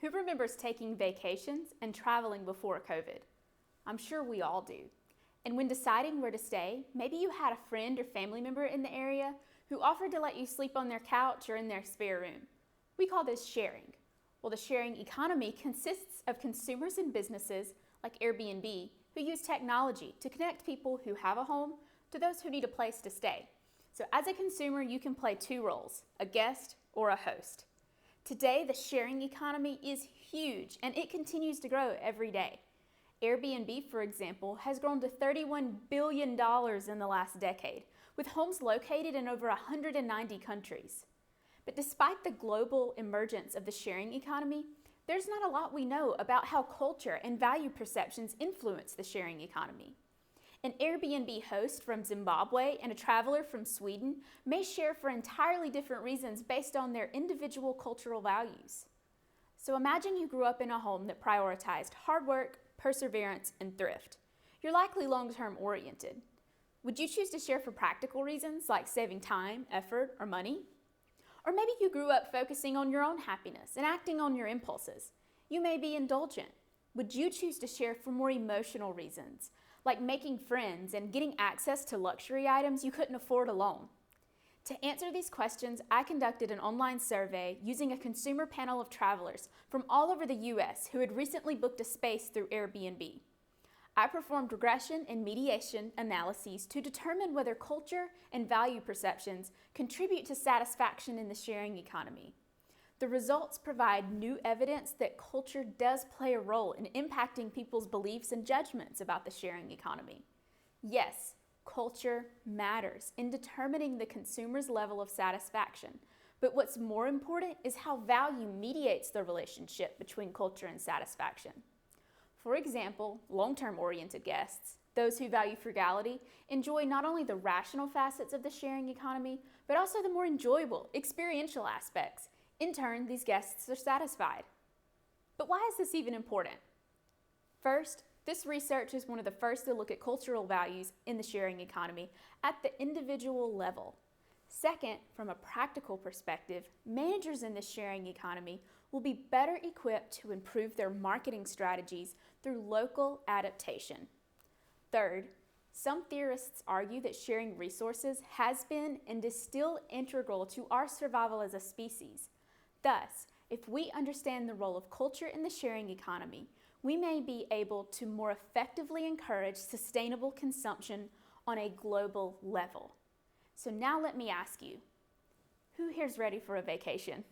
Who remembers taking vacations and traveling before COVID? I'm sure we all do. And when deciding where to stay, maybe you had a friend or family member in the area who offered to let you sleep on their couch or in their spare room. We call this sharing. Well, the sharing economy consists of consumers and businesses like Airbnb who use technology to connect people who have a home to those who need a place to stay. So as a consumer, you can play two roles, a guest or a host. Today, the sharing economy is huge and it continues to grow every day. Airbnb, for example, has grown to $31 billion in the last decade, with homes located in over 190 countries. But despite the global emergence of the sharing economy, there's not a lot we know about how culture and value perceptions influence the sharing economy. An Airbnb host from Zimbabwe and a traveler from Sweden may share for entirely different reasons based on their individual cultural values. So imagine you grew up in a home that prioritized hard work, perseverance, and thrift. You're likely long-term oriented. Would you choose to share for practical reasons like saving time, effort, or money? Or maybe you grew up focusing on your own happiness and acting on your impulses. You may be indulgent. Would you choose to share for more emotional reasons, like making friends and getting access to luxury items you couldn't afford alone? To answer these questions, I conducted an online survey using a consumer panel of travelers from all over the US who had recently booked a space through Airbnb. I performed regression and mediation analyses to determine whether culture and value perceptions contribute to satisfaction in the sharing economy. The results provide new evidence that culture does play a role in impacting people's beliefs and judgments about the sharing economy. Yes, culture matters in determining the consumer's level of satisfaction, but what's more important is how value mediates the relationship between culture and satisfaction. For example, long-term oriented guests, those who value frugality, enjoy not only the rational facets of the sharing economy, but also the more enjoyable, experiential aspects. In turn, these guests are satisfied. But why is this even important? First, this research is one of the first to look at cultural values in the sharing economy at the individual level. Second, from a practical perspective, managers in the sharing economy will be better equipped to improve their marketing strategies through local adaptation. Third, some theorists argue that sharing resources has been and is still integral to our survival as a species. Thus, if we understand the role of culture in the sharing economy, we may be able to more effectively encourage sustainable consumption on a global level. So now let me ask you, who here's ready for a vacation?